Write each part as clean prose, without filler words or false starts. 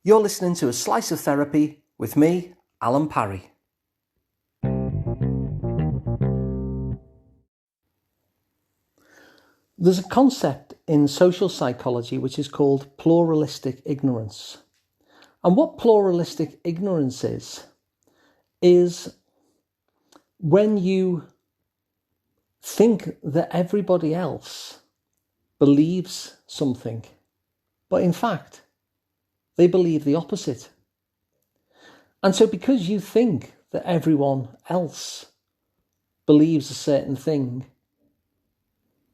You're listening to A Slice of Therapy with me, Alun Parry. There's a concept in social psychology which is called pluralistic ignorance. And what pluralistic ignorance is when you think that everybody else believes something, but in fact, they believe the opposite. And so because you think that everyone else believes a certain thing,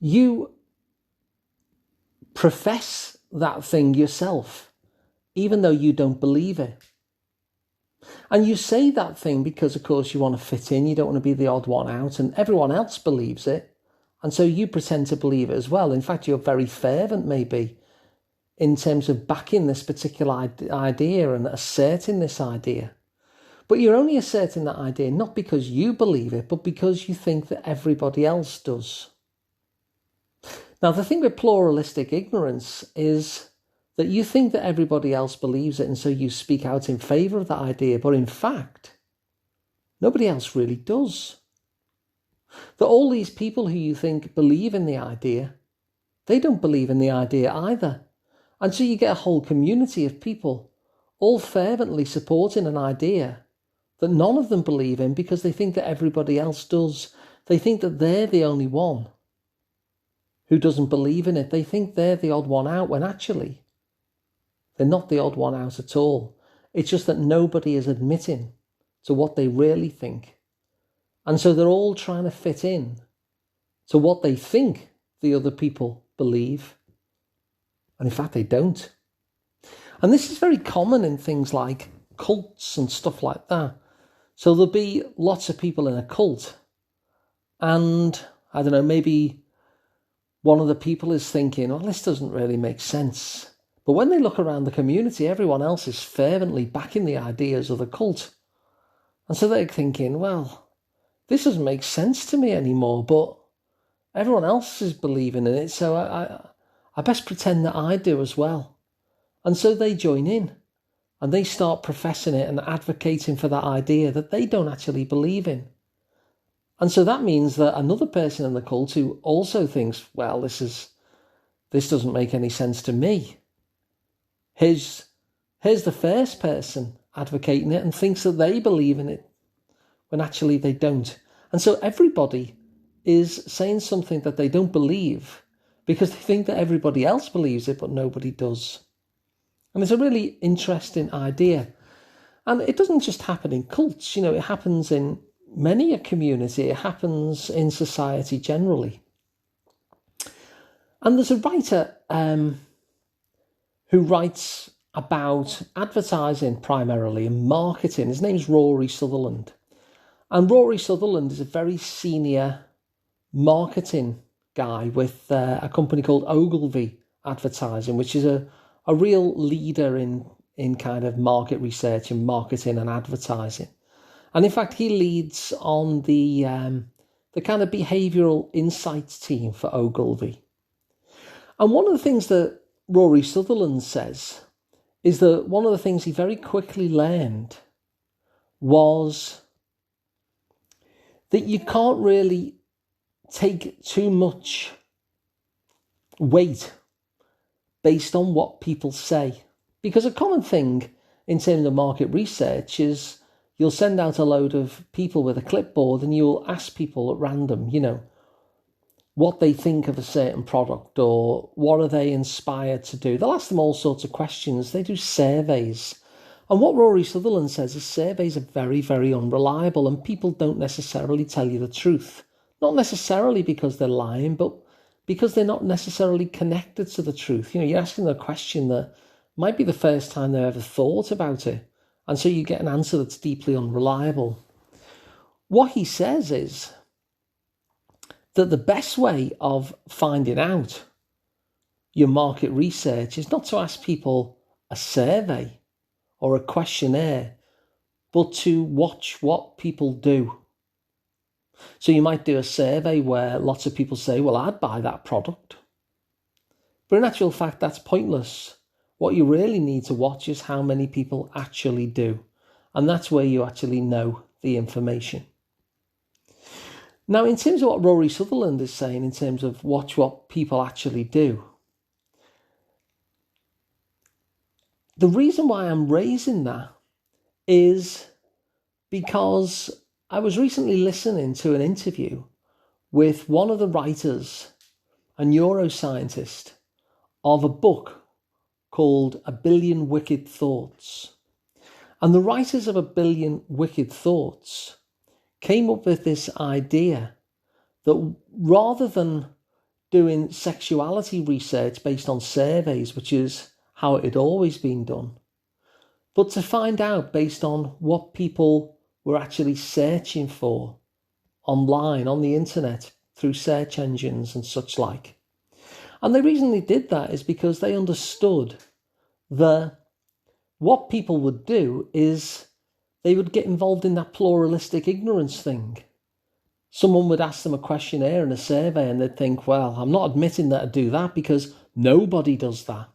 you profess that thing yourself, even though you don't believe it. And you say that thing because, of course, you want to fit in, you don't want to be the odd one out, and everyone else believes it. And so you pretend to believe it as well. In fact, you're very fervent, maybe, in terms of backing this particular idea and asserting this idea. But you're only asserting that idea not because you believe it, but because you think that everybody else does. Now, the thing with pluralistic ignorance is that you think that everybody else believes it, and so you speak out in favour of that idea, but in fact, nobody else really does. That all these people who you think believe in the idea, they don't believe in the idea either. And so you get a whole community of people all fervently supporting an idea that none of them believe in because they think that everybody else does. They think that they're the only one who doesn't believe in it. They think they're the odd one out when actually they're not the odd one out at all. It's just that nobody is admitting to what they really think. And so they're all trying to fit in to what they think the other people believe. And in fact, they don't. And this is very common in things like cults and stuff like that. So there'll be lots of people in a cult. And, I don't know, maybe one of the people is thinking, oh, this doesn't really make sense. But when they look around the community, everyone else is fervently backing the ideas of the cult. And so they're thinking, well, this doesn't make sense to me anymore, but everyone else is believing in it, so I best pretend that I do as well. And so they join in and they start professing it and advocating for that idea that they don't actually believe in. And so that means that another person in the cult who also thinks, well, this doesn't make any sense to me. Here's the first person advocating it and thinks that they believe in it when actually they don't. And so everybody is saying something that they don't believe because they think that everybody else believes it, but nobody does. And it's a really interesting idea. And it doesn't just happen in cults, it happens in many a community. It happens in society generally. And there's a writer who writes about advertising primarily and marketing. His name's Rory Sutherland. And Rory Sutherland is a very senior marketing guy with a company called Ogilvy Advertising, which is a real leader in kind of market research and marketing and advertising. And in fact, he leads on the kind of behavioural insights team for Ogilvy. And one of the things that Rory Sutherland says is that one of the things he very quickly learned was that you can't really take too much weight based on what people say. Because a common thing in terms of market research is you'll send out a load of people with a clipboard and you'll ask people at random, what they think of a certain product or what are they inspired to do. They'll ask them all sorts of questions. They do surveys. And what Rory Sutherland says is surveys are very, very unreliable and people don't necessarily tell you the truth. Not necessarily because they're lying, but because they're not necessarily connected to the truth. You're asking them a question that might be the first time they've ever thought about it. And so you get an answer that's deeply unreliable. What he says is that the best way of finding out your market research is not to ask people a survey or a questionnaire, but to watch what people do. So you might do a survey where lots of people say, well, I'd buy that product. But in actual fact, that's pointless. What you really need to watch is how many people actually do. And that's where you actually know the information. Now, in terms of what Rory Sutherland is saying, in terms of watch what people actually do, the reason why I'm raising that is because I was recently listening to an interview with one of the writers, a neuroscientist, of a book called A Billion Wicked Thoughts. And the writers of A Billion Wicked Thoughts came up with this idea that rather than doing sexuality research based on surveys, which is how it had always been done, but to find out based on what people were actually searching for online, on the internet, through search engines and such like. And the reason they did that is because they understood that what people would do is they would get involved in that pluralistic ignorance thing. Someone would ask them a questionnaire and a survey and they'd think, well, I'm not admitting that I do that because nobody does that.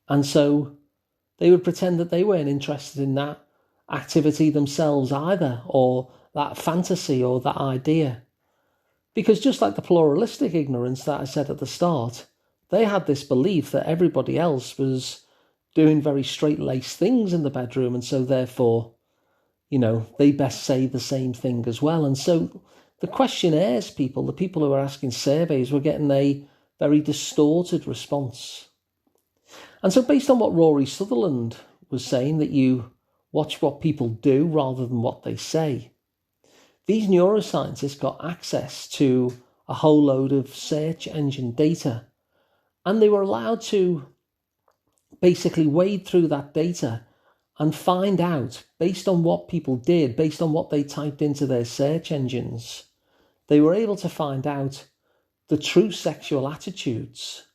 And so they would pretend that they weren't interested in that activity themselves either, or that fantasy or that idea. Because just like the pluralistic ignorance that I said at the start, they had this belief that everybody else was doing very straight-laced things in the bedroom, and so therefore, they best say the same thing as well. And so the questionnaires people, the people who were asking surveys, were getting a very distorted response. And so based on what Rory Sutherland was saying, that you watch what people do rather than what they say, these neuroscientists got access to a whole load of search engine data, and they were allowed to basically wade through that data and find out, based on what people did, based on what they typed into their search engines, they were able to find out the true sexual attitudes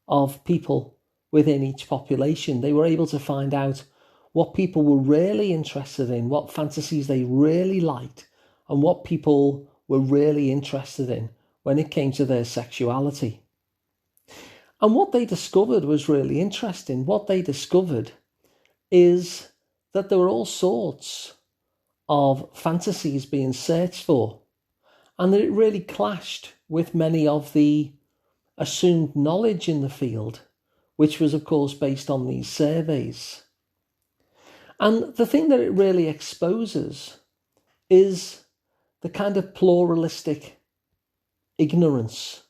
of people within each population. They were able to find out what people were really interested in, what fantasies they really liked, and what people were really interested in when it came to their sexuality. And what they discovered was really interesting. What they discovered is that there were all sorts of fantasies being searched for, and that it really clashed with many of the assumed knowledge in the field, which was, of course, based on these surveys. And the thing that it really exposes is the kind of pluralistic ignorance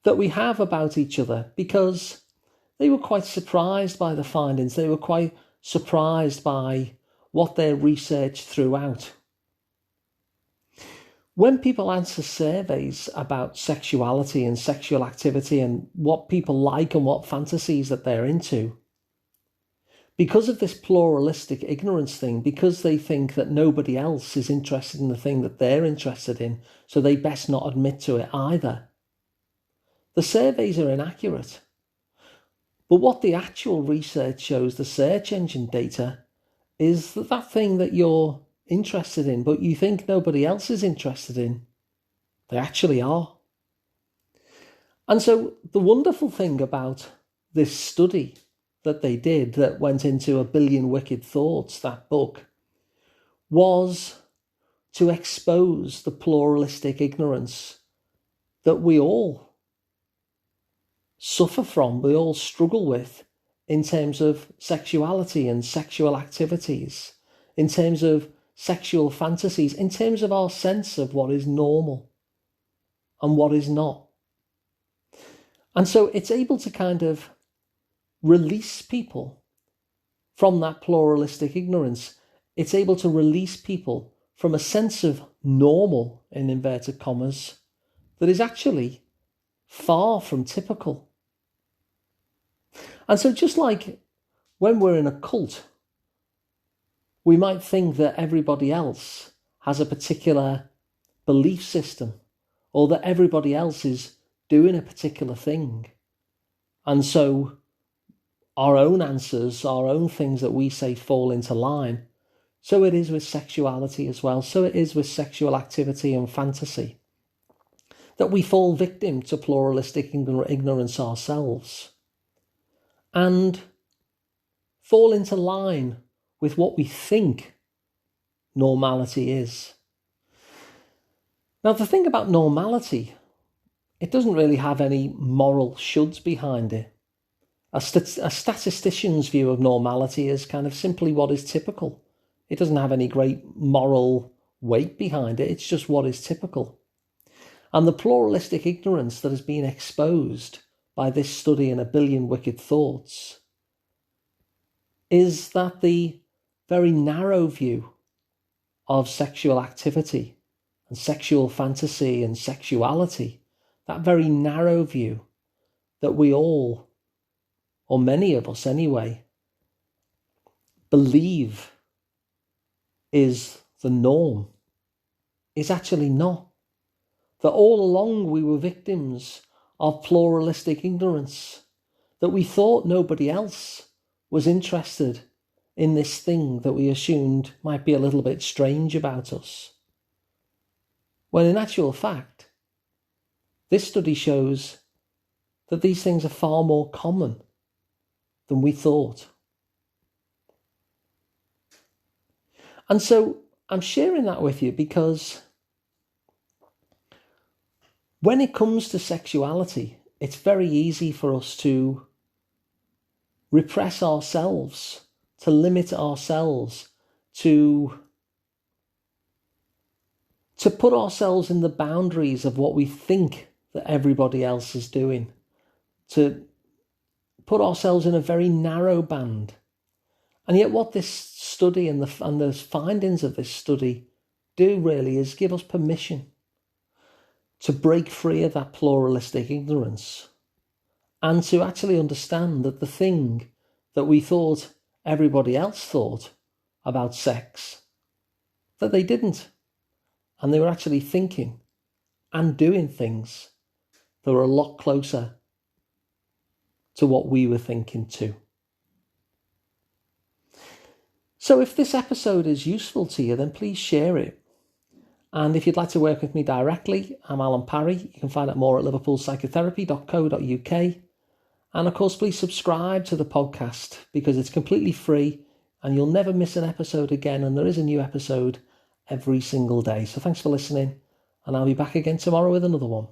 that we have about each other, because they were quite surprised by the findings. They were quite surprised by what their research threw out. When people answer surveys about sexuality and sexual activity and what people like and what fantasies that they're into, because of this pluralistic ignorance thing, because they think that nobody else is interested in the thing that they're interested in, so they best not admit to it either, the surveys are inaccurate. But what the actual research shows, the search engine data, is that that thing that you're interested in, but you think nobody else is interested in, they actually are. And so the wonderful thing about this study that they did, that went into A Billion Wicked Thoughts, that book, was to expose the pluralistic ignorance that we all suffer from, we all struggle with, in terms of sexuality and sexual activities, in terms of sexual fantasies, in terms of our sense of what is normal and what is not. And so it's able to kind of release people from that pluralistic ignorance. It's able to release people from a sense of normal, in inverted commas, that is actually far from typical. And so just like when we're in a cult, we might think that everybody else has a particular belief system, or that everybody else is doing a particular thing. And so our own answers, our own things that we say fall into line. So it is with sexuality as well. So it is with sexual activity and fantasy, that we fall victim to pluralistic ignorance ourselves. and fall into line with what we think normality is. Now, the thing about normality, it doesn't really have any moral shoulds behind it. A statistician's view of normality is kind of simply what is typical. It doesn't have any great moral weight behind it. It's just what is typical. And the pluralistic ignorance that has been exposed by this study in A Billion Wicked Thoughts is that the very narrow view of sexual activity and sexual fantasy and sexuality, that very narrow view that we all, or many of us anyway, believe is the norm, is actually not. That all along we were victims of pluralistic ignorance, that we thought nobody else was interested in this thing that we assumed might be a little bit strange about us. When in actual fact, this study shows that these things are far more common than we thought. And so I'm sharing that with you because when it comes to sexuality, it's very easy for us to repress ourselves, to limit ourselves, to put ourselves in the boundaries of what we think that everybody else is doing, to put ourselves in a very narrow band. And yet what this study and the findings of this study do really is give us permission to break free of that pluralistic ignorance and to actually understand that the thing that we thought everybody else thought about sex, that they didn't. And they were actually thinking and doing things that were a lot closer to what we were thinking too. So if this episode is useful to you, then please share it. And if you'd like to work with me directly, I'm Alun Parry. You can find out more at liverpoolpsychotherapy.co.uk. And of course, please subscribe to the podcast because it's completely free and you'll never miss an episode again. And there is a new episode every single day. So thanks for listening, and I'll be back again tomorrow with another one.